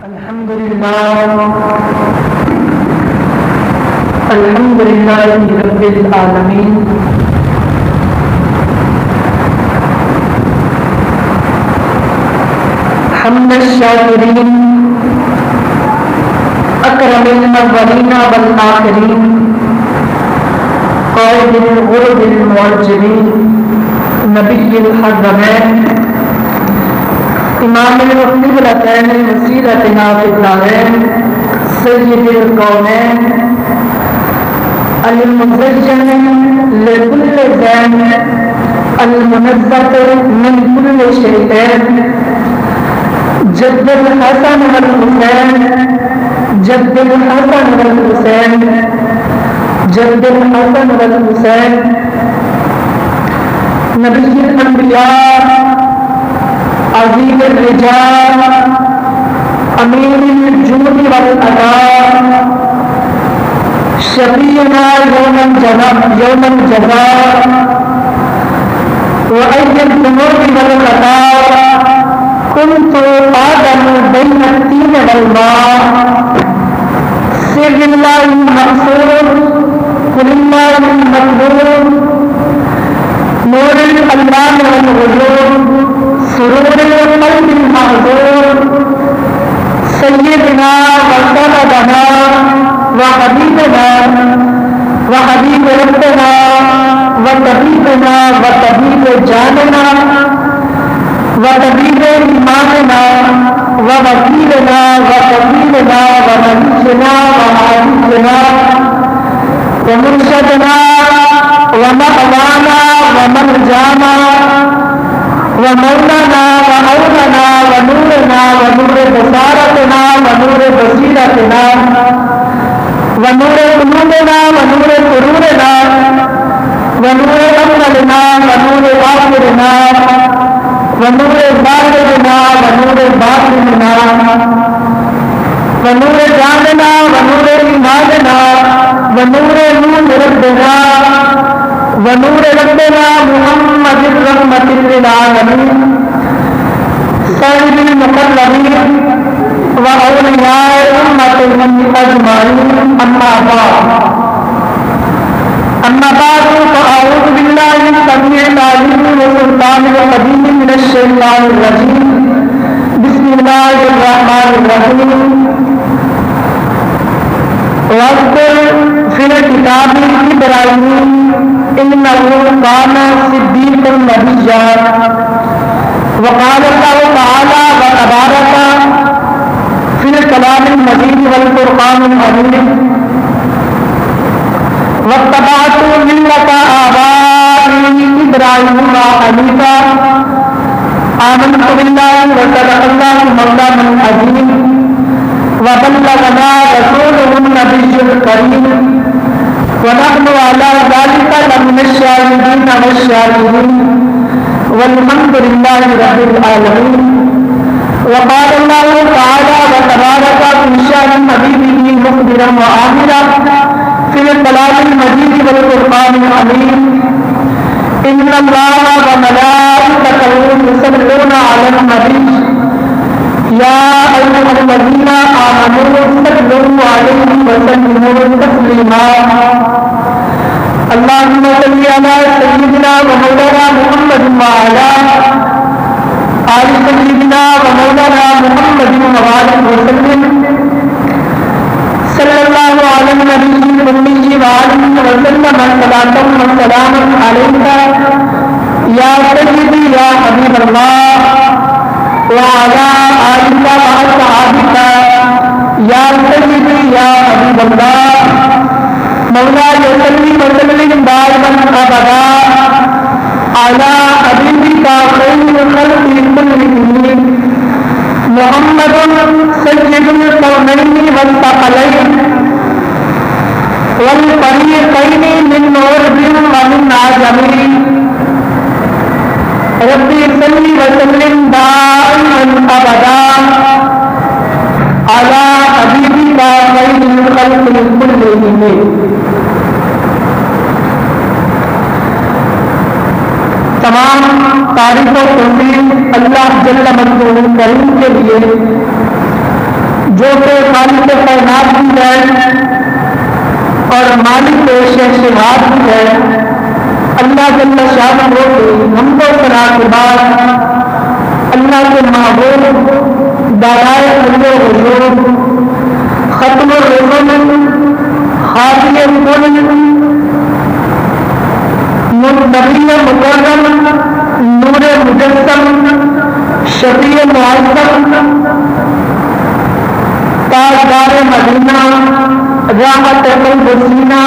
الحمد لله رب العالمين حمد الشاکرین اکرم الاولین والآخرین قائد الغرب المعجلین نبی الحرمین امام القبلتین وسیلتنا فی الدارین سید الکونین المزین لكل زین المنزہ من كل شیطان جد الحسن والحسین جد الحسن والحسین جد الحسن والحسین نبی الانبیاء عظیم الرجال امیر الجود والعطاء شفیعنا یوم الجزاء وأي الذنوب والخطايا كنت آدم بين الطين والماء سر الله المحصور قل الله المطلوب نور الألوان والغيوب سرور القلب المحظور سيدنا وسندنا وحبيبنا وحبيب ربنا وطبيبنا وطبيب جاننا وطبيب إيماننا ووكيلنا وكفيلنا ونبينا وحبيبنا ومرشدنا ومأوانا ومرجانا ومولانا وأولنا ونورنا ونور بصارتنا ونور بصيرتنا ونور قلوبنا ونور قرورنا ونور أولنا ونور آخرنا ونور ظاهرنا ونور باطننا ونور جاننا ونور إيماننا ونور ربنا ونور ربنا محمد رحمة للعالمين سيد المقربين وأولياء أمته أجمعين أما بعد فأعوذ بالله السميع العليم والسلطان القديم من الشيطان الرجيم بسم الله الرحمن الرحيم واذكر في الكتاب إبراهيم إنه كان صديقا نبيا وقال الله تعالى وتبارك في الكلام المجيد والفرقان الحميد واتبعت ملة آبائي إبراهيم حنيفا آمنت بالله وصدق الله مولانا العظيم وبلغنا رسوله النبي الكريم ونحن على ذلك لمن الشاهدين والشاكرين والحمد لله رب العالمين. وقال الله تعالى وتبارك في شأن حبيبه مخبرا وآمرا في الكلام المجيد والفرقان الحميد إن الله وملائكته يصلون على النبي يا أيها الذين آمنوا صلوا عليه وسلموا تسليما. اللهم صل على سيدنا ومولانا محمد وعلى آل سيدنا ومولانا محمد وآله وسلم صلى الله على النبي الأمي وآله وسلم صلاة وسلاما عليك يا سيدي يا حبيب الله وعلى آلك وأصحابك يا سيدي يا حبيب الله مولاي صل وسلم دائما أبدا على حبيبك خير الخلق كلهم محمد سيد الكونين والثقلين والفريقين من عرب ومن عجم ربي صل وسلم دائما أبدا على حبيبك خير الخلق كلهم. تمام تعریف و توفیق اللہ جل مجدہ کریم کے لیے جو کہ خالق کائنات بھی ہے اور مالک شہنشاہ بھی ہے، اللہ جل شانہ کے حمد و ثنا کے بعد اللہ کے معبود دارائے کل وجود ختم الرسل خاتم الکل نبی مکرم نور مجسم شفیع معظم تاجدار مدینہ رحمت الحسینہ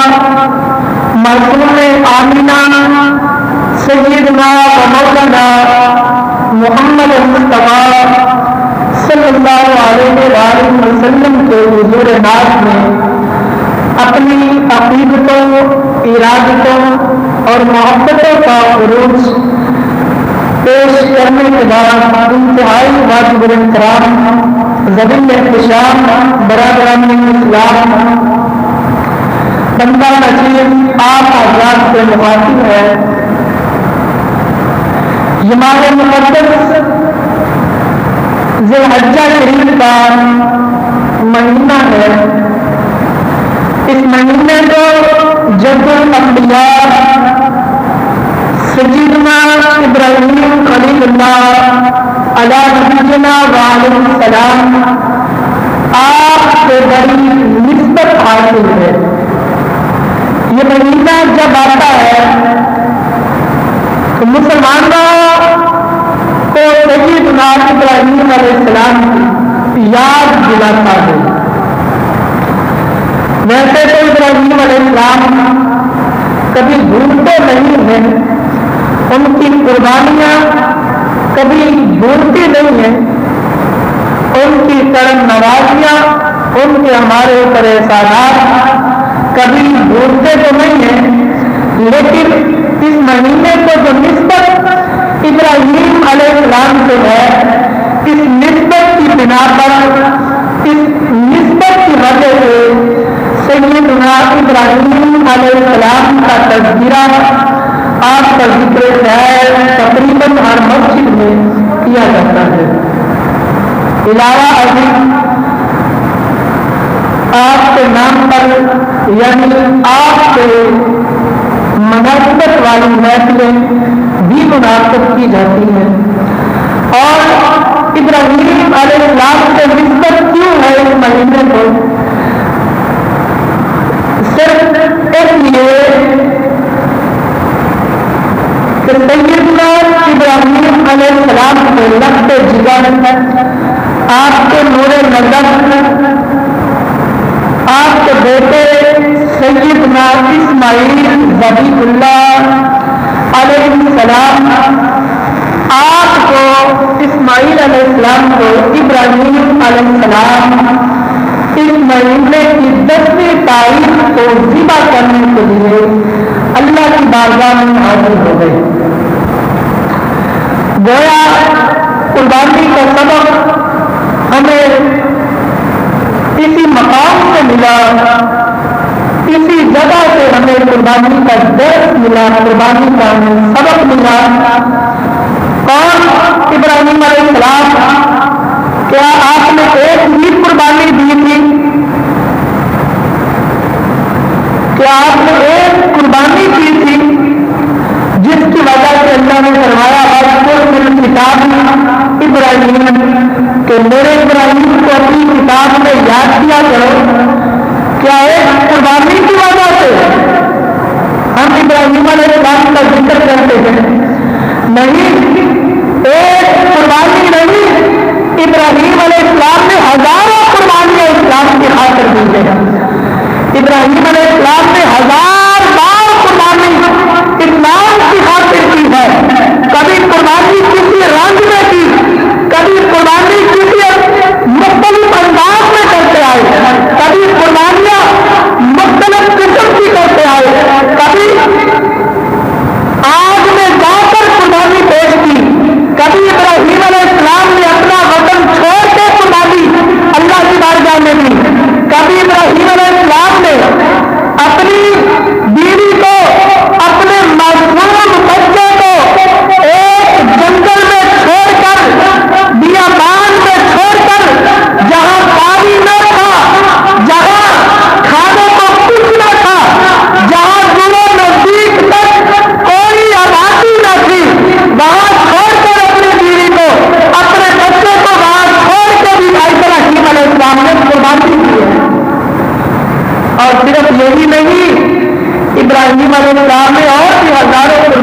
معصوم آمینہ سیدنا و مولانا محمد مصطفیٰ صلی اللہ علیہ وآلہ وسلم کے حضور ناز میں اپنی عقیدتوں، ارادتوں اور محبتوں کا عروج پیش کرنے کے بعد انتہائی واجب الاحترام ذلیل احتشام برادران اسلام بندہ نصیب آپ حضرات سے مخاطب ہے۔ یہ ماہ مقدس ذی الحجہ شریف کا مہینہ ہے۔ اس مہینے کو جد الانبیاء سیدنا ابراہیم خلیل اللہ علیہ نبینا وعلیہ السلام آپ سے بڑی نسبت حاصل ہے۔ یہ مہینہ جب آتا ہے تو مسلمانوں کو سیدنا ابراہیم علیہ السلام کی یاد دلاتا ہے۔ ویسے تو ابراہیم علیہ السلام کبھی بھولتے نہیں ہیں، ان کی قربانیاں کبھی بھولتی نہیں ہیں، ان کی کرم نوازیاں، ان کے ہمارے اوپر احسانات کبھی بھولتے تو نہیں ہیں، لیکن اس مہینے کو جو نسبت ابراہیم علیہ السلام سے ہے، اس نسبت کی بنا پر، اس نسبت کی وجہ سے سیدنا ابراہیم علیہ السلام کا تذکرہ، آپ کا ذکر خیر تقریباً ہر مسجد میں کیا جاتا ہے۔ علاوہ ازیں آپ کے نام پر یعنی آپ کے مناسبت والی محفلیں بھی منعقد کی جاتی ہیں۔ اور ابراہیم علیہ السلام سے نسبت کیوں ہے اس مہینے کو؟ صرف اس لیے کہ سیدنا ابراہیم علیہ السلام کے لفظ جگر، آپ کے نور نظر، آپ کے بیٹے سیدنا اسماعیل ذبیح اللہ علیہ السلام، آپ کو اسماعیل علیہ السلام کو ابراہیم علیہ السلام اس مہینے کی 10ویں تاریخ کو ذبح کرنے کے لیے اللہ کی بارگاہ میں حاضر ہو گئے۔ گویا قربانی کا سبب ہمیں اسی مقام سے ملا، اسی جگہ سے ہمیں قربانی کا درس ملا، قربانی کا ہمیں سبق ملا۔ اور ابراہیم علیہ السلام، کیا آپ نے ایک ہی قربانی دی تھی؟ کیا آپ نے ایک قربانی کی تھی جس کی وجہ سے اللہ نے فرمایا کتاب ابراہیم کہ میرے ابراہیم کو اپنی کتاب میں یاد کیا کرو؟ کیا ایک قربانی کی وجہ سے ہم ابراہیم علیہ السلام کا ذکر کرتے ہیں؟ نہیں، ایک قربانی نہیں، ابراہیم علیہ السلام نے ہزاروں قربانیاں اسلام کی خاطر دی ہیں۔ ابراہیم علیہ السلام نے 1000 بار قربانی اسلام کی خاطر کی ہے۔ کبھی قربانی کسی رنگ میں کی، کبھی قربانی کسی مختلف انداز میں کرتے آئے، کبھی قربانیاں مختلف قسم کی کرتے آئے، کبھی آگ میں جا کر قربانی پیش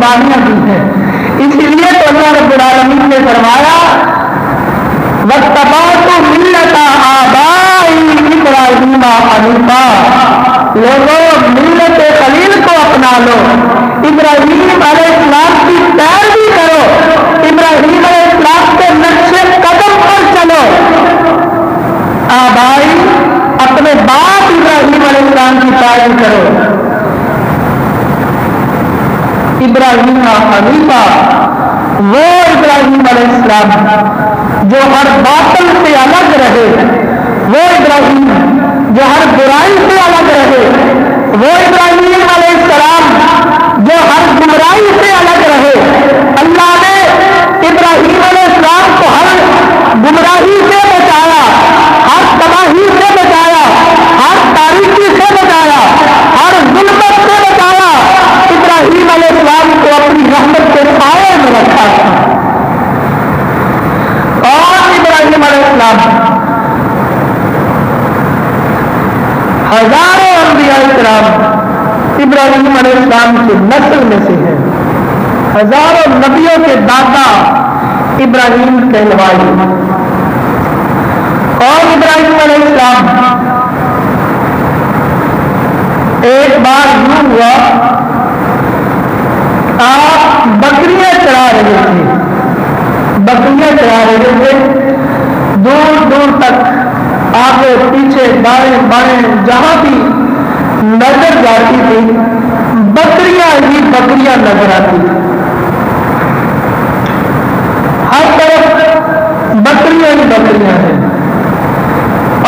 قربانیاں دی ہیں. اسی لیے تو اللہ رب العالمین نے فرمایا وَاتَّبَعْتُ مِلَّةَ آبَائِي إِبْرَاهِيمَ حَنِيفًا. لوگوں ملت خلیل کو اپنا لو، ابراہیم علیہ السلام کی پیروی کرو، ابراہیم علیہ السلام کے نقشے قدم پر چلو. آبائی اپنے باپ ابراہیم علیہ السلام کی پیروی کرو. ابراہیم حنیفہ وہ ابراہیم علیہ السلام جو ہر باطل سے الگ رہے، وہ ابراہیم جو ہر برائی سے الگ رہے، وہ ابراہیم علیہ السلام جو ہر گمراہی سے الگ رہے. اللہ نے ابراہیم علیہ السلام کو ہر گمراہی سے بچایا، ہر تباہی سے بچایا، ہر تاریکی سے بچایا، ہر ظلمت سے بچایا. ابراہیم علیہ السلام کو اپنی رحمت کے سائے میں رکھا تھا. اور ابراہیم علیہ السلام ہزاروں انبیاء کرام ابراہیم علیہ السلام کی نسل میں سے ہے. ہزاروں نبیوں کے داتا ابراہیم کہلوائے. اور ابراہیم علیہ السلام ایک بار یوں ہوا آپ بکریاں چرا رہے تھے، بکریاں چرا رہے تھے. دور دور تک آگے پیچھے دائیں بائیں جہاں بھی نظر جاتی تھی بکریاں ہی بکریاں نظر آتی تھی. ہر طرف بکریاں ہی بکریاں ہیں.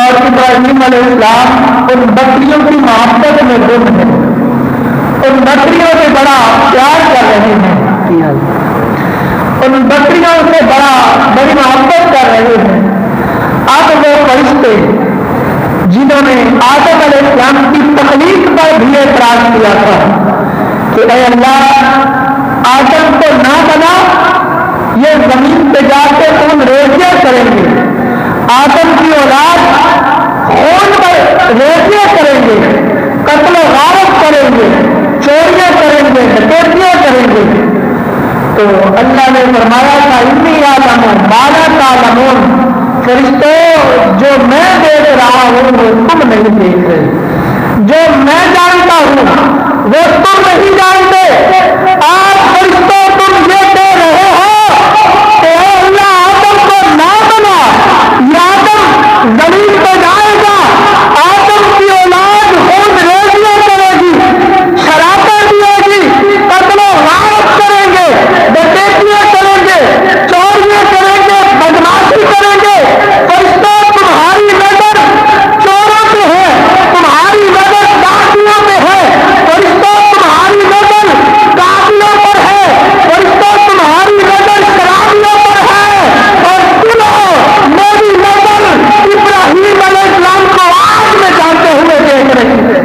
اور ابراہیم علیہ السلام ان بکریوں کی محبت میں گم ہے، ان بکریوں سے بڑا پیار کر رہے ہیں، ان بکریوں سے بڑی محبت کر رہے ہیں. اب وہ فرشتے جنہوں نے آدم علیہ السلام کی تخلیق پر بھی اعتراض کیا تھا کہ اے اللہ آدم کو نہ بنا، یہ زمین پہ جا کے خون ریزیاں کریں گے، آدم کی اولاد خون پر ریزیاں کریں گے، قتل و غارت کریں گے، چوریاں کریں گے، ڈکیتیاں کریں گے. تو اللہ نے فرمایا تھا انی اعلم ما لا تعلمون، فرشتوں جو میں دیکھ رہا ہوں وہ تم نہیں دیکھ رہے، جو میں جانتا ہوں وہ تم نہیں جانتے. آپ فرشتوں تم یہ کہہ رہے ہو کہ اے اللہ آدم کو نہ بنا، یہ آدم زمین پہ جائے گا، آدم کی اولاد خون ریزیاں کرے گی، شرابیں پیے گی، قتل و غارت کریں گے، ڈکیتیاں کریں گے، چوریاں کریں گے، بدماشی کریں گے. فرشتوں تمہاری نظر چوروں پہ ہے، تمہاری نظر ڈاکیوں پہ ہے، فرشتوں تمہاری نظر قاتلوں پر ہے، فرشتوں تمہاری نظر شرابیوں پر ہے. اور سنو میری نظر ابراہیم علیہ السلام کو آگ میں جانتے ہوئے دیکھ رہی ہے.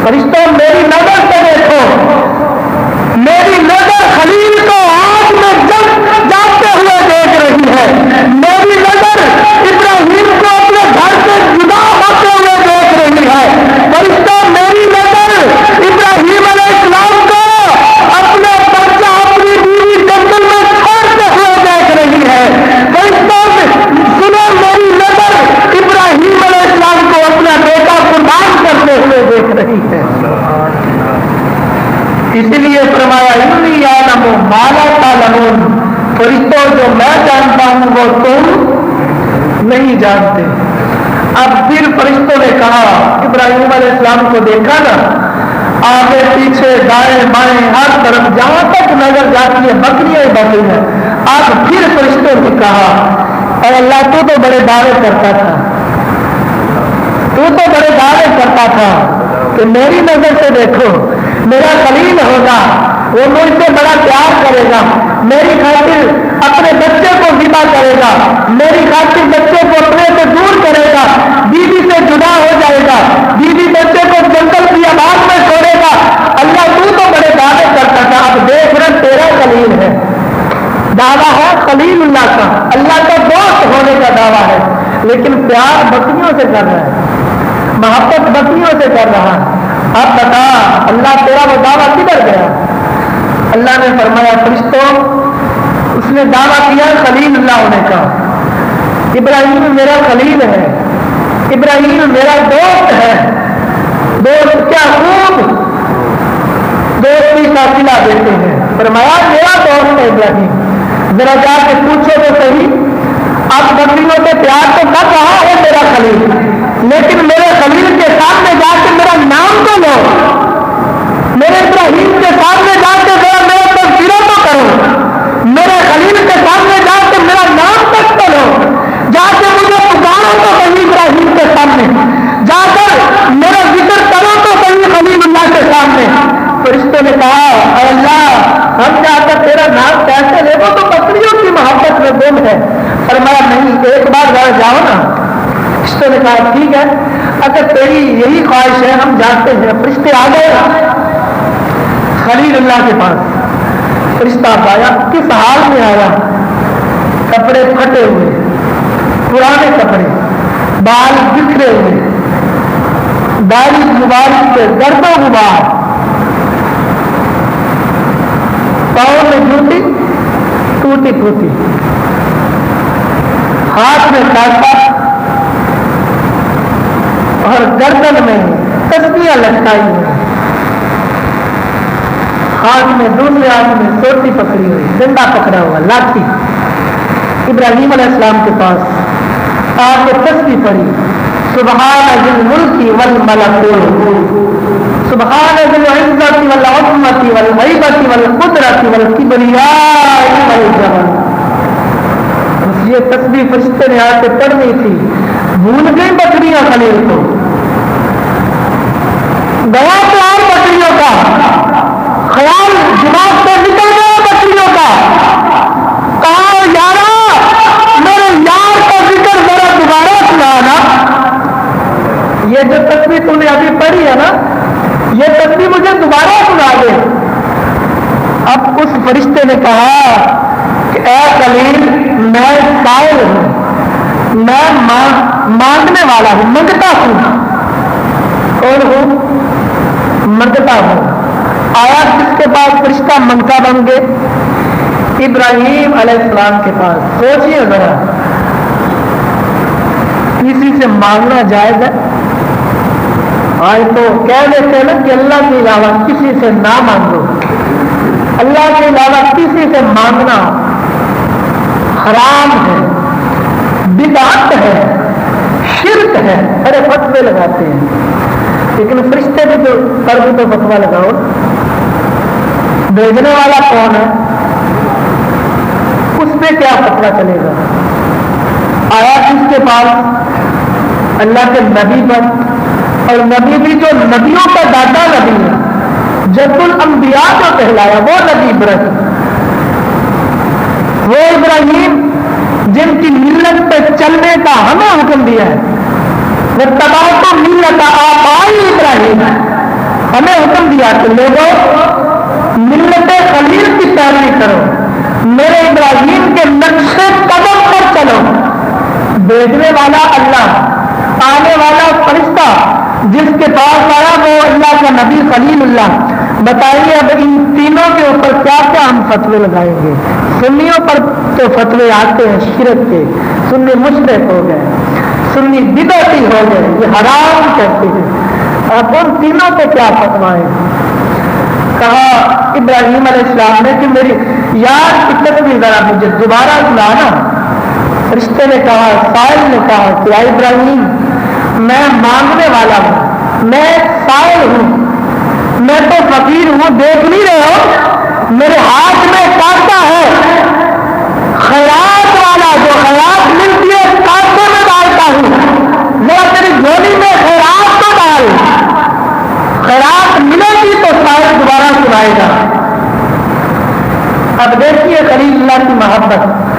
فرشتوں میری نظر سے دیکھو، میری نظر خلیل کو آگ میں جانتے ہوئے دیکھ رہی ہے. میری نظر ابراہیم کو اپنے گھر سے جدا ہوتے ہوئے دیکھ رہی ہے. فرشتوں میری نظر ابراہیم علیہ السلام کو اپنے بچہ اپنی بیوی جنگل میں چھوڑتے ہوئے دیکھ رہی ہے. فرشتوں سنو میری نظر ابراہیم علیہ السلام کو اپنا بیٹا قربان کرتے ہوئے دیکھ رہی ہے. اسی لیے فرمایا انی اعلم ما لا تعلمون، فرشتوں جو میں جانتا ہوں وہ تم نہیں جانتے. اب پھر فرشتوں نے کہا ابراہیم علیہ السلام کو دیکھا نا، آگے پیچھے دائیں بائیں ہر طرف جہاں تک نظر جاتی ہے بکریاں ہی بکریاں. اب پھر فرشتوں نے کہا اے اللہ تو بڑے دعوے کرتا تھا، تو بڑے دعوے کرتا تھا کہ میری نظر سے دیکھو میرا خلیل ہوگا، وہ مجھ سے بڑا پیار کرے گا، میری خاطر اپنے بچے کو ذبح کرے گا، میری خاطر بچے کو اپنے سے دور کرے گا، بیوی سے جدا ہو جائے گا، بیوی بچے کو جنگل کی آباد میں چھوڑے گا. اللہ تو بڑے دعوے کرتا تھا، اب دیکھ رہا تیرا خلیل ہے. دعویٰ ہے خلیل اللہ کا، اللہ کا دوست ہونے کا دعویٰ ہے، لیکن پیار بکریوں سے کر رہا ہے، محبت بکریوں سے کر رہا ہے. اب بتا اللہ تیرا وہ دعویٰ کدھر گیا؟ اللہ نے فرمایا فرشتوں اس نے دعویٰ کیا خلیل اللہ ہونے کا، ابراہیم میرا خلیل ہے، ابراہیم میرا دوست ہے، دوست کیا خوب دوستی کا صلہ دیتے ہیں۔ فرمایا میرا دوست ہے ابراہیم، ذرا جا کے پوچھو تو صحیح، اب بکریوں سے پیار تو نہ کہا ہے میرا خلیل، لیکن میرے خلیل کے سامنے جا کے میرا نام تو لو، میرے ابراہیم کے سامنے جا کے ذرا میرا تذکرہ تو کرو، میرے خلیل کے سامنے جا کے میرا نام تک تو لو، جا کے مجھے پکارو تو صحیح ابراہیم کے سامنے، جا کر میرا ذکر کرو تو صحیح خلیل اللہ کے سامنے۔ فرشتوں نے کہا اے اللہ ہم جا کر تیرا نام کیسے لے؟ وہ تو بکریوں کی محبت میں گم ہے۔ فرمایا نہیں ایک بار ذرا جاؤ نا۔ فرشتوں نے کہا ٹھیک ہے اگر تیری یہی خواہش ہے ہم جاتے ہیں۔ فرشتے آ گئے خلیل اللہ کے پاس، فرشتہ آیا کس حال میں آیا؟ کپڑے پھٹے ہوئے، پرانے کپڑے، بال بکھرے ہوئے، داڑھی مبارک پہ گرد و غبار، پاؤں میں جوتی ٹوٹی پھوٹی، ہاتھ میں کانٹا اور گردن میں تسبیاں لٹکائی ہوئی، ہاتھ میں دوسرے ہاتھ میں سوٹی پکڑی ہوئی، ڈنڈا پکڑا ہوا، لاٹھی۔ ابراہیم علیہ السلام کے پاس آ کے تسبیح پڑھی سبحان ذی الملک والملکوت، سبحان ذی العزت والعظمت والہیبت والقدرت والکبریاء والجلال۔ یہ تسبیح فرشتے نے آ کے پڑھنی تھی، بھول گئی بکریاں خلیل کو، گیا پیار بکریوں کا، خیال دماغ سے نکل گیا بکریوں کا، کہا یارا میرے یار کا ذکر ذرا دوبارہ سنانا۔ یہ جو تسبیح تم نے ابھی پڑھی ہے نا یہ تسبیح مجھے دوبارہ سنا دے۔ اب اس فرشتے نے کہا کہ اے خلیل میں سائل ہوں، میں مانگنے والا ہوں، منگتا ہوں۔ کون ہوں؟ منگتا ہوں۔ آیا کس کے پاس فرشتہ منگتا بن گئے؟ ابراہیم علیہ السلام کے پاس۔ سوچیے ذرا کسی سے مانگنا جائز ہے؟ آج تو کہہ دیتے ہیں نا کہ اللہ کے علاوہ کسی سے نہ مانگو، اللہ کے علاوہ کسی سے مانگنا حرام ہے، بدعت ہے، شرک ہے، بڑے فتوے لگاتے ہیں۔ لیکن فرشتے بھی تو پر بھی تو فتوا لگاؤ، بھیجنے والا کون ہے؟ اس پہ کیا فتوا چلے گا؟ آیا کس کے پاس؟ اللہ کے نبی پر، اور نبی بھی جو نبیوں کا دادا نبی ہے، جد الانبیاء جو کہلایا وہ نبی ابراہیم، وہ ابراہیم جن کی ملت پہ چلنے کا ہمیں حکم دیا ہے، وہ تباہ تو ملت آبائی ابراہیم ہے، ہمیں حکم دیا کہ لوگوں ملت خلیل کی پیروی کرو، میرے ابراہیم کے نقشے قدم پر چلو۔ بھیجنے والا اللہ، آنے والا فرشتہ جس کے پاس آیا وہ اللہ کا نبی خلیل اللہ۔ بتائیے اب ان تینوں کے اوپر کیا کیا ہم فتوے لگائیں گے؟ سنیوں پر تو فتوے آتے ہیں شرک کے، سنی مشرک ہو گئے، سنی بدعتی ہو گئے، یہ حرام کہتے ہیں۔ اب ان تینوں پہ کیا فتوائیں؟ کہا ابراہیم علیہ السلام نے کہ میری یاد کی تصویر ذرا مجھے دوبارہ سنانا۔ رشتے نے کہا، سائل نے کہا کہ اے ابراہیم میں مانگنے والا ہوں، میں سائل ہوں، میں تو فقیر ہوں، دیکھ نہیں رہے ہو میرے ہاتھ میں کانٹا ہے، خیرات والا جو خیرات ملتی ہے کانٹے میں ڈالتا ہوں، ذرا تیری جھولی میں خیرات تو ڈال، خیرات ملے گی تو سائل دوبارہ سنائے گا۔ اب دیکھیے خلیل اللہ کی محبت۔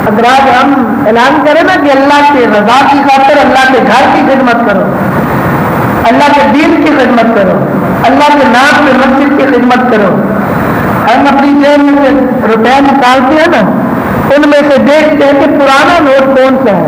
اگر آج ہم اعلان کریں نا کہ اللہ کی رضا کی خاطر اللہ کے گھر کی خدمت کرو، اللہ کے دین کی خدمت کرو، اللہ کے نام میں مسجد کی خدمت کرو، ہم اپنی جیب میں سے روپے نکالتے ہیں نا ان میں سے دیکھتے ہیں کہ پرانا نوٹ کون سا ہے،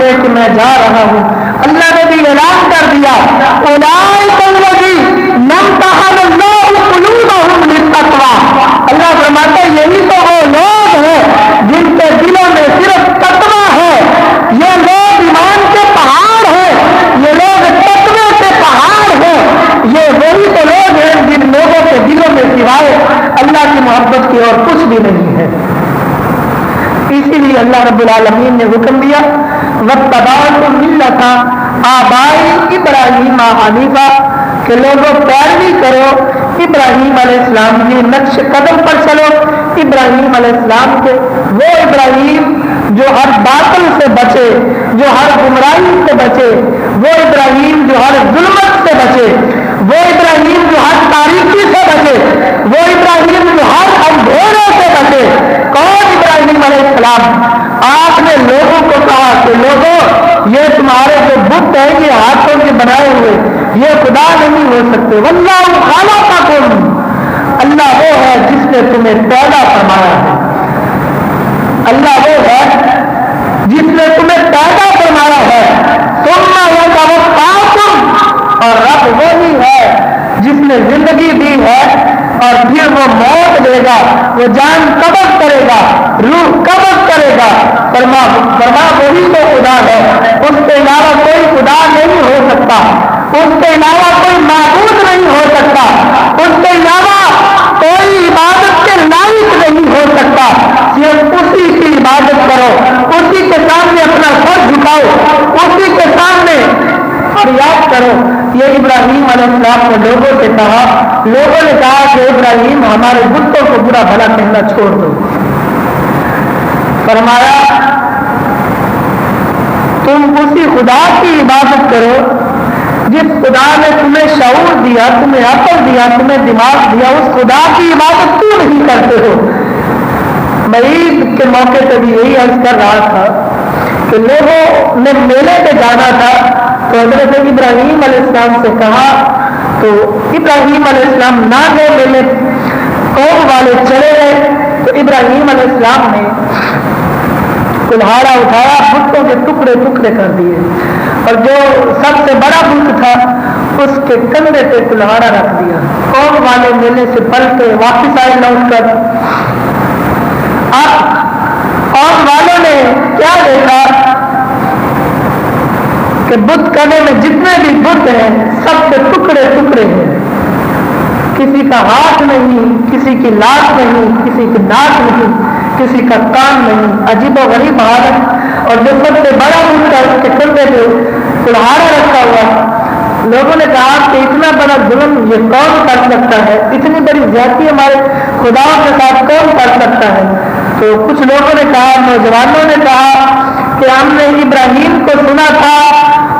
لے کے میں جا رہا ہوں. اللہ نے بھی اعلان کر دیا اولئک الذین امتحن اللہ قلوبہم للتقوی. اللہ فرماتا ہے یہی تو وہ لوگ ہیں جن کے دلوں میں صرف تقوی ہے. یہ لوگ ایمان کے پہاڑ ہیں, یہ لوگ تقوی کے پہاڑ ہیں. یہ وہی تو لوگ ہیں جن لوگوں کے دلوں میں سوائے اللہ کی محبت کی اور کچھ بھی نہیں ہے. اسی لیے اللہ رب العالمین نے حکم دیا واتبعت ملۃ آبائی ابراہیم حنیفا کہ لوگوں پیروی کرو ابراہیم علیہ السلام کی نقش قدم پر چلو. ابراہیم علیہ السلام کے وہ ابراہیم جو ہر باطل سے بچے, جو ہر گمراہی سے بچے, وہ ابراہیم جو ہر ظلمت سے بچے, وہ ابراہیم جو ہر تاریکی سے بچے, وہ ابراہیم جو ہر اندھیرے سے بچے. کون ابراہیم علیہ السلام؟ آپ نے لوگوں کو کہا کہ لوگوں یہ تمہارے جو بت ہے یہ ہاتھوں کے بنائے ہوئے یہ خدا نہیں ہو سکتے. واللہ خلقکم, اللہ وہ ہے جس نے تمہیں پیدا فرمایا ہے. اللہ وہ ہے جس نے تمہیں پیدا فرمایا ہے. ثم یتوفاکم, اور رب وہی ہے جس نے زندگی دی ہے اور پھر وہ موت دے گا, وہ جان قبض کرے گا, روح قبض کرے گا. فرما وہی تو خدا ہے, اس کے علاوہ کوئی خدا نہیں ہو سکتا, اس کے علاوہ کوئی معبود نہیں ہو سکتا, اس کے علاوہ کوئی عبادت کے لائق نہیں ہو سکتا. صرف اسی کی عبادت کرو, اسی کے سامنے اپنا سر جھکاؤ, اسی کے سامنے فریاد کرو. یہ ابراہیم علیہ السلام نے لوگوں سے کہا. لوگوں نے کہا کہ ابراہیم ہمارے بتوں کو برا بھلا کہنا چھوڑ دو. فرمایا تم اسی خدا کی عبادت کرو جس خدا نے تمہیں شعور دیا, تمہیں عقل دیا, تمہیں دماغ دیا. اس خدا کی عبادت کیوں نہیں کرتے ہو؟ میں عید کے موقع پہ بھی یہی عرض کر رہا تھا کہ لوگوں نے میلے پہ جانا تھا تو حضرت ابراہیم علیہ السلام سے کہا تو ابراہیم علیہ السلام نہ گئے میلے, قوم والے چلے گئے. تو ابراہیم علیہ السلام نے کلہاڑا اٹھایا, بتوں کے ٹکڑے ٹکڑے کر دیے, اور جو سب سے بڑا بت تھا اس کے کندھے پہ کلہاڑا رکھ دیا. قوم والے میلے سے پل کے واپس آئے لوٹ کر. اب قوم والوں نے کیا دیکھا کہ بت کنے میں جتنے بھی بت ہیں سب کے ٹکڑے ٹکڑے ہیں. کسی کا ہاتھ نہیں, کسی کی لاش نہیں, کسی کی ناک نہیں, کسی کا کان نہیں. عجیب و غریب حالت. اور جو سب سے بڑا بت تھا اس کے کندھے پہ کلہاڑا رکھا ہوا. لوگوں نے کہا کہ اتنا بڑا ظلم یہ کون کر سکتا ہے, اتنی بڑی زیادتی ہمارے خدا کے ساتھ کون کر سکتا ہے. تو کچھ لوگوں نے کہا, نوجوانوں نے کہا کہ ہم نے ابراہیم کو سنا تھا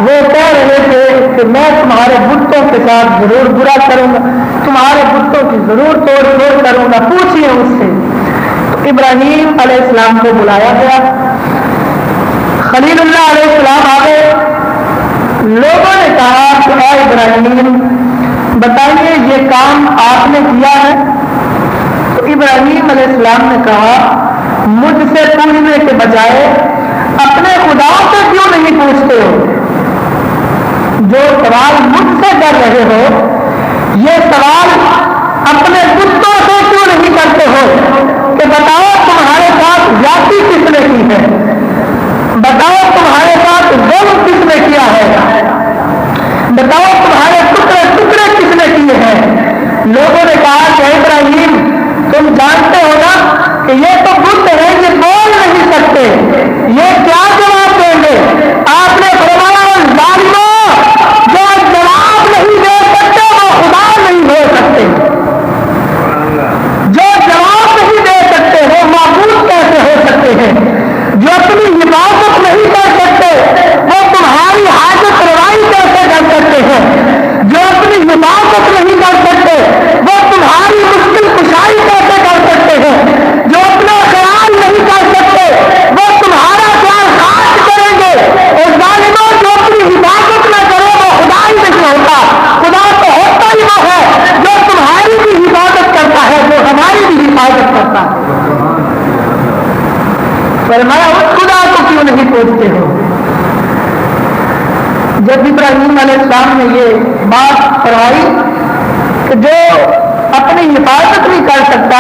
وہ کہہ رہے تھے کہ میں تمہارے بتوں کے ساتھ ضرور برا کروں گا, تمہارے بتوں کی ضرور توڑ پھوڑ کروں گا, پوچھئے اس سے. تو ابراہیم علیہ السلام کو بلایا گیا. خلیل اللہ علیہ السلام آ گئے. لوگوں نے کہا کہ اے ابراہیم بتائیے یہ کام آپ نے کیا ہے. تو ابراہیم علیہ السلام نے کہا مجھ سے پوچھنے کے بجائے اپنے خدا سے کیوں نہیں پوچھتے ہو؟ جو سوال مجھ سے کر رہے ہو یہ سوال اپنے بتوں سے کیوں نہیں کرتے ہو کہ بتاؤ تمہارے ساتھ زیادتی کس نے کی ہے, بتاؤ تمہارے ساتھ ظلم کس نے کیا ہے, بتاؤ تمہارے ٹکڑے ٹکڑے کس نے کیے ہیں. لوگوں نے کہا کہ ابراہیم تم جانتے ہو نا کہ یہ تو بت ہے, یہ بول نہیں سکتے, یہ کیا جواب دیں گے. آپ نے فرمایا ظالموں, جو جواب نہیں دے سکتے وہ خدا نہیں ہو سکتے, جو جواب نہیں دے سکتے وہ معبود کیسے ہو سکتے ہیں, جو اپنی حفاظت نہیں کر سکتے وہ تمہاری حاجت روائی کیسے کر سکتے ہیں, جو اپنی حفاظت نہیں کر سکتے وہ تمہاری مشکل کشائی کیسے کر سکتے ہیں, جو اپنا خیال نہیں کر سکتے وہ تمہارا خیال خاص کریں گے. اور ظالموں جو اپنی حفاظت نہ کرے وہ خدا ہی نہیں ہوتا. خدا تو ہوتا ہی وہ ہے جو تمہاری بھی حفاظت کرتا ہے, جو ہماری بھی حفاظت کرتا ہے. فرمایا اس خدا کو کیوں نہیں پوچھتے ہو. جب ابراہیم علیہ السلام نے یہ بات فرمائی کہ جو اپنی حفاظت نہیں کر سکتا،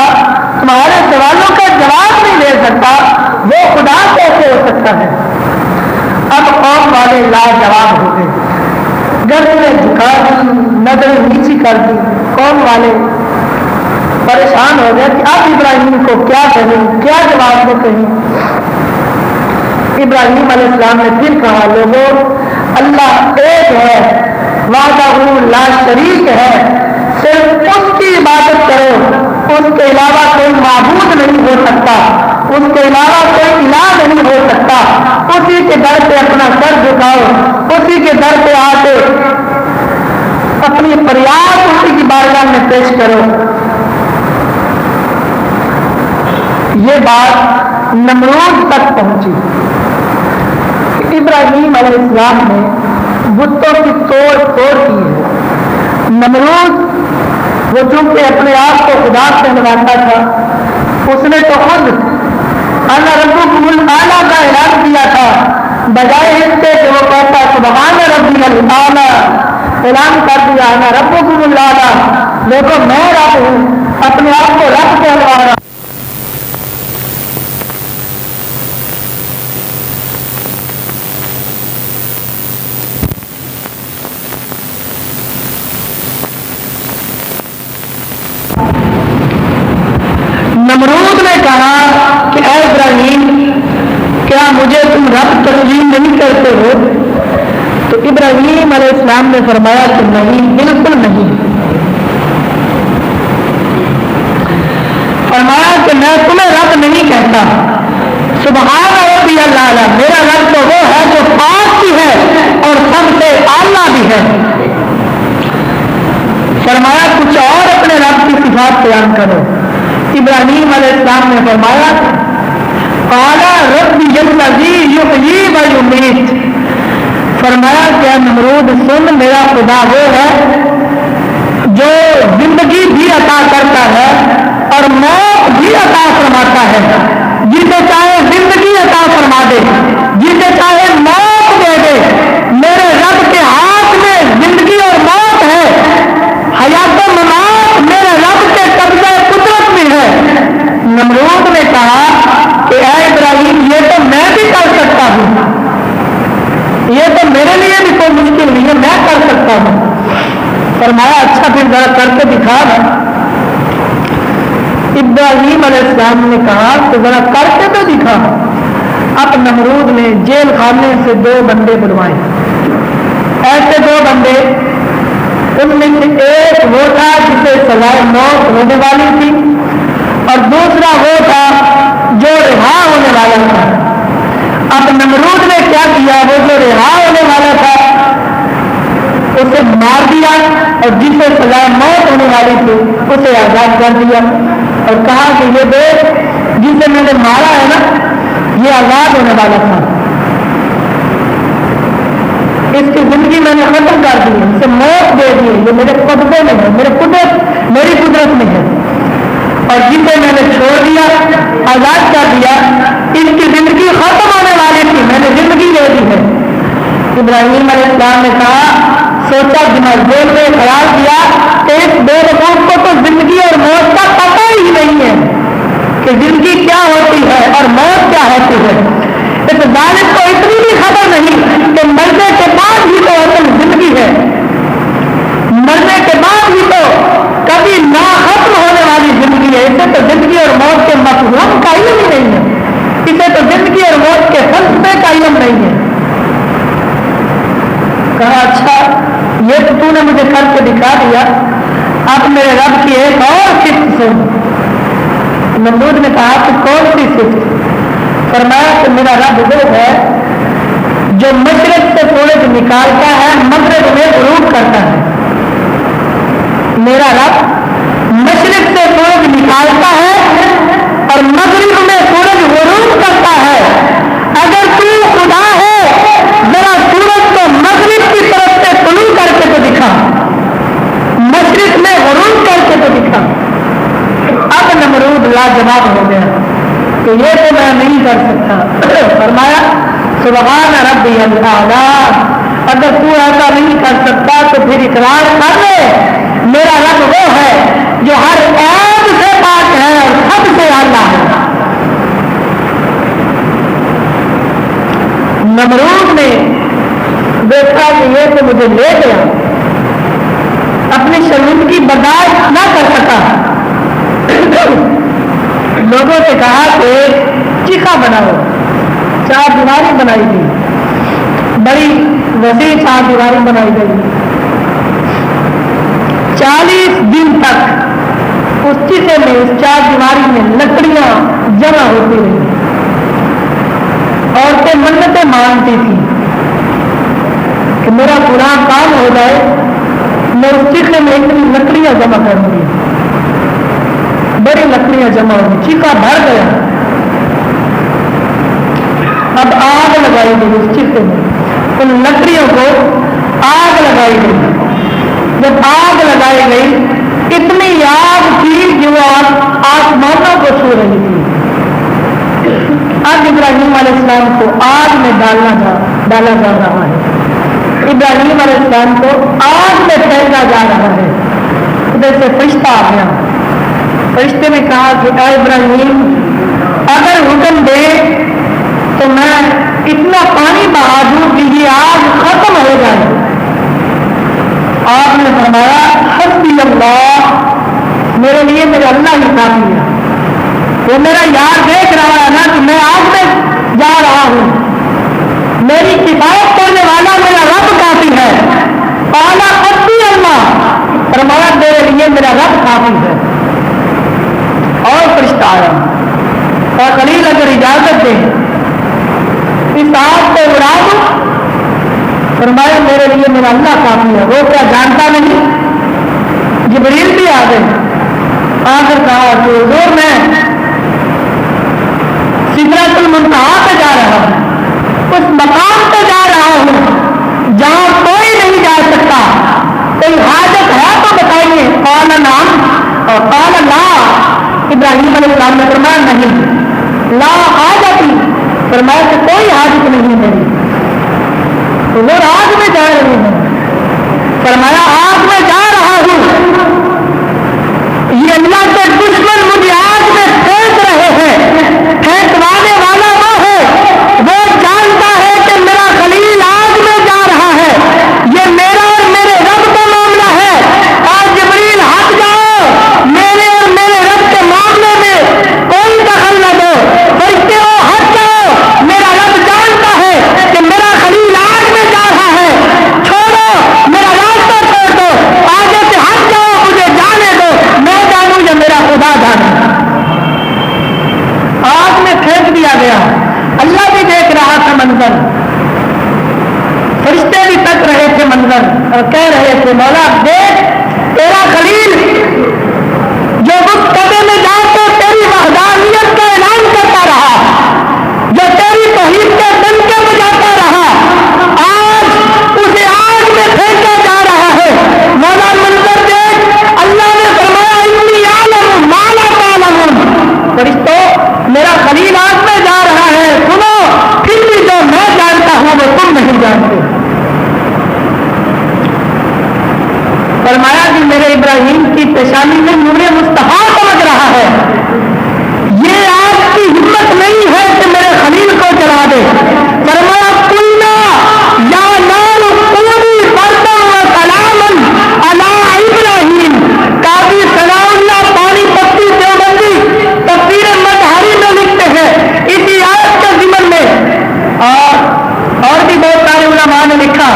تمہارے سوالوں کا جواب نہیں دے سکتا، وہ خدا کیسے ہو سکتا ہے؟ اب قوم والے لاجواب ہو گئے، گردنیں جھکا دی، نظریں نیچی کر دی، قوم والے پریشان ہو گئے کہ اب ابراہیم کو کیا کہیں، کیا جواب دے کہیں۔ ابراہیم علیہ السلام نے پھر کہا لوگوں اللہ ایک ہے، وحدہ لا شریک ہے، صرف اس کی عبادت کرو، اس کے علاوہ کوئی معبود نہیں ہو سکتا، اس کے علاوہ کوئی الہ نہیں ہو سکتا، اسی کے در پہ اپنا سر جھکاؤ، اسی کے در پہ آ کے اپنی فریاد اسی کی بارگاہ میں پیش کرو۔ یہ بات نمرود تک پہنچی۔ ابراہیم علیہ السلام نے بتوں کی توڑ پھوڑ کی ہے۔ نمرود وہ چونکہ اپنے آپ کو خدا کہلواتا تھا، اس نے تو خود انا ربکم الاعلی کا اعلان کیا تھا، بجائے اس کے کہ وہ کہتا سبحان ربی الاعلی، اعلان کر دیا انا ربکم الاعلی، دیکھو میں رب ہوں، اپنے آپ کو رب کہلوا رہا۔ نمرود نے کہا کہ اے ابراہیم کیا مجھے تم رب تسلیم نہیں کرتے ہو؟ تو ابراہیم علیہ السلام نے فرمایا کہ نہیں، بالکل نہیں۔ فرمایا کہ میں تمہیں رب نہیں کہتا، سبحان ربی الاعلی، میرا رب تو وہ ہے جو پاک بھی ہے اور سب سے اعلیٰ بھی ہے۔ فرمایا کچھ اور اپنے رب کی صفات بیان کرو۔ ابراہیم علیہ السلام نے فرمایا قال ربی الذی یحیی و یمیت، فرمایا کہ نمرود سن، میرا خدا وہ ہے جو زندگی بھی عطا کرتا ہے اور موت بھی عطا فرماتا ہے، جسے چاہے زندگی عطا فرما دے، جسے چاہے موت دے دے، میرے رب کے ہاتھ میں زندگی اور موت ہے، حیات و ممات میرے رب کے قبضہ قدرت میں ہے۔ نمرود نے کہا کہ اے ابراہیم یہ تو میں بھی کر سکتا ہوں، یہ تو میرے لیے بھی کوئی مشکل نہیں ہے، میں کر سکتا ہوں۔ فرمایا اچھا پھر ذرا کر کے دکھا نا۔ ابراہیم علیہ السلام نے کہا کہ ذرا کر کے تو دکھا۔ اب نمرود نے جیل خانے سے 2 بندے بلوائے، ایسے 2 بندے، ان میں سے ایک وہ تھا جسے سزائے موت ہونے والی تھی اور دوسرا وہ تھا جو رہا ہونے والا تھا۔ اب نمرود نے کیا کیا، وہ جو رہا ہونے والا تھا اسے مار دیا اور جسے سزائے موت ہونے والی تھی اسے آزاد کر دیا اور کہا کہ یہ دیکھ جسے میں نے مارا ہے نا یہ آزاد ہونے والا تھا، اس کی زندگی میں نے ختم کر دی، اسے موت دے دی، یہ میرے قبضے میں ہے، میری قدرت میں ہے، اور جسے میں نے چھوڑ دیا آزاد کر دیا اس کی زندگی ختم ہونے والی تھی، میں نے زندگی دے دی ہے۔ ابراہیم علیہ السلام نے کہا سوچا دل میں خیال کیا کہ اس بے وقوف کو تو زندگی اور موت کا پتہ ہی نہیں ہے کہ زندگی کیا ہوتی ہے اور موت کیا ہوتی ہے، اس ظالم کو اتنی بھی خبر نہیں کہ مرنے کے بعد ہی تو اصل زندگی ہے، مرنے کے بعد ہی تو کبھی نہ ختم ہونے والی زندگی ہے، اسے تو زندگی اور موت کے مفہوم کا علم ہی نہیں ہے، اسے تو زندگی اور موت کے فلسفے کا علم نہیں ہے۔ کہا اچھا یہ تو تو نے مجھے کر کے دکھا دیا، اب میرے رب کی ایک اور صفت سن۔ نمرود نے کہا کہ کون سی صفت؟ فرمایا کہ میرا رب وہ ہے جو مشرق سے سورج نکالتا ہے مغرب میں غروب کرتا ہے، میرا رب مشرق سے سورج نکالتا ہے اور مغرب میں سورج غروب کرتا ہے۔ اگر تو خدا ہے ذرا سورج کو مغرب کی طرف سے طلوع کر کے تو دکھا، مشرق میں غروب کر کے تو دکھا۔ اب نمرود لاجواب ہو گیا کہ یہ تو میں نہیں کر سکتا۔ فرمایا سبحان ربی الاعلی، اگر تو ایسا نہیں کر سکتا تو پھر اقرار کر لے میرا رب وہ ہے جو ہر عیب سے پاک ہے اور سب سے اعلیٰ ہے۔ نمرود نے دیکھا کہ یہ تو مجھے لے گیا، اپنی شرمندگی برداشت نہ کر سکا، لوگوں سے کہا کہ چیخا بناؤ، چار دیواری بنائی گئی، بڑی وسیع چار دیواری بنائی گئی، 40 دن تک اس چیخے میں اس چار دیواری میں لکڑیاں جمع ہوتی رہی، عورتیں منتیں مانگتی تھیں کہ میرا پورا کام ہو جائے، میں اس چیخے میں اتنی لکڑیاں جمع کروں گی، بڑی لکڑیاں جمع ہوگی، چیخا بھر گیا، اب آگ لگائی گئی اس چیخے میں، ان لکڑیوں کو آگ لگائی گئی، جب آگ لگائی گئی اتنی آگ تھی جو آسمانوں کو چھو رہی تھی۔ اب ابراہیم علیہ السلام کو آگ میں ڈالا جا رہا ہے، ابراہیم علیہ السلام کو آگ میں پھینکا جا رہا ہے۔ ادھر سے فرشتہ آ گیا، فرشتے نے کہا کہ اے ابراہیم اگر حکم دے تو میں اتنا پانی بہا دوں کہ یہ آگ ختم ہو جائے۔ آپ نے فرمایا حسبی اللہ، میرے لیے میرے اللہ ہی کافی ہے، وہ میرا یار دیکھ رہا ہے نا کہ میں آگ میں جا رہا ہوں، میری کفایت کرنے والا میرا رب کافی ہے۔ قال حسبی اللہ، فرمایا میرے لیے میرا رب کافی ہے۔ اور فرشتہ آیا اور خلیل اگر اجازت دے اس آگ کو اڑا دو، فرمایا میرے لیے میرا اللہ کافی ہے۔ وہ کیا جانتا نہیں، جبریل بھی آ گئے، آ کر کہا کہ حضور میں سدرۃ المنتہا پہ جا رہا ہوں، اس مقام پہ جا رہا ہوں جہاں کوئی نہیں جا سکتا، کوئی حاجت ہے تو بتائیے۔ قال نعم اور قال لا، ابراہیم علیہ السلام نے فرمایا نہیں، لا حاجتی، فرمایا کہ کوئی حاجت نہیں میری۔ وہ آگ میں جا رہے ہیں، فرمایا آگ میں جا رہا ہوں، یہ اللہ کے دشمن مجھے آگ میں پھینک رہے ہیں، پھینکوانے والا وہ ہے، وہ جانتا ہے کہ میرا خلیل آگ میں جا رہا ہے، یہ میرا اور میرے رب کا معاملہ ہے، اور جبریل ہٹ جاؤ، میرے اور میرے رب کے معاملے میں کوئی دخل نہ دو، فرشتے ہو ہٹ جاؤ، میرا رب جانتا ہے کہ میرا خلیل آگ میں جا رہا ہے، چھوڑو میرا راستہ چھوڑ دو، آگے سے ہٹ جاؤ، مجھے جانے دو، میں جانوں یا میرا خدا جانے۔ آگ میں پھینک دیا گیا، اللہ بھی دیکھ رہا تھا منظر، فرشتے بھی تک رہے تھے منظر، اور کہہ رہے تھے مولا دیکھ تیرا خلیل جو اس قدے میں جا کے تیری وحدانیت کا اعلان کرتا رہا، جو تیری توحید کے ڈنکے بجاتا رہا، آج اسے آگ میں پھینکا جا رہا ہے۔ مولا منظر دیکھ، اللہ نے فرمایا انی اعلم ما لا تعلمون، فرشتوں میرا خلیل آگ میں جا رہا ہے، سنو پھر بھی جو میں جانتا ہوں وہ تم نہیں جانتے۔ فرمایا کہ میرے ابراہیم کی پیشانی میں نور مصطفیٰ چمک رہا ہے، یہ آپ کی ہمت نہیں ہے کہ میرے خلیل کو جلا دے۔ فرمایا قلنا یا نار کونی بردا و سلاما علی ابراہیم، قاضی ثناء اللہ پانی پتی دیوبندی تفسیر مظہری میں لکھتے ہیں اسی آیت کے ضمن میں، اور بھی بہت سارے علماء نے لکھا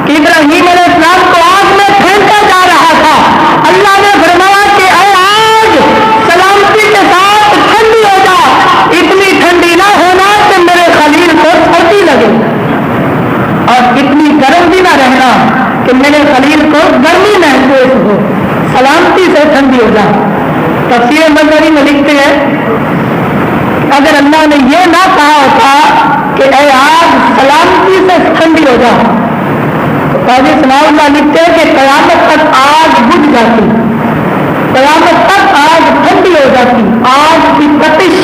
کہ ابراہیم علیہ السلام کو آگ میں پھینکا جا رہا تھا، اللہ نے فرمایا کہ اے آگ سلامتی کے ساتھ ٹھنڈی ہو جا، اتنی ٹھنڈی نہ ہونا کہ میرے خلیل کو سردی لگے، اور اتنی گرم بھی نہ رہنا کہ میرے خلیل کو گرمی محسوس ہو، سلامتی سے ٹھنڈی ہو جا۔ تفسیر مظہری میں لکھتے ہیں اگر اللہ نے یہ نہ کہا ہوتا کہ اے آگ سلامتی سے ٹھنڈی ہو جا، تو قاضی ثناء اللہ لکھتے ہیں کہ قیامت تک آگ بجھ جاتی، قیامت تک آگ ٹھنڈی ہو جاتی، آگ کی تپش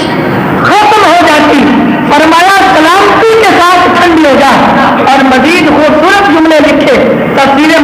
ختم ہو جاتی۔ فرمایا سلامتی کے ساتھ ٹھنڈی ہو جا، اور مزید خوبصورت جملے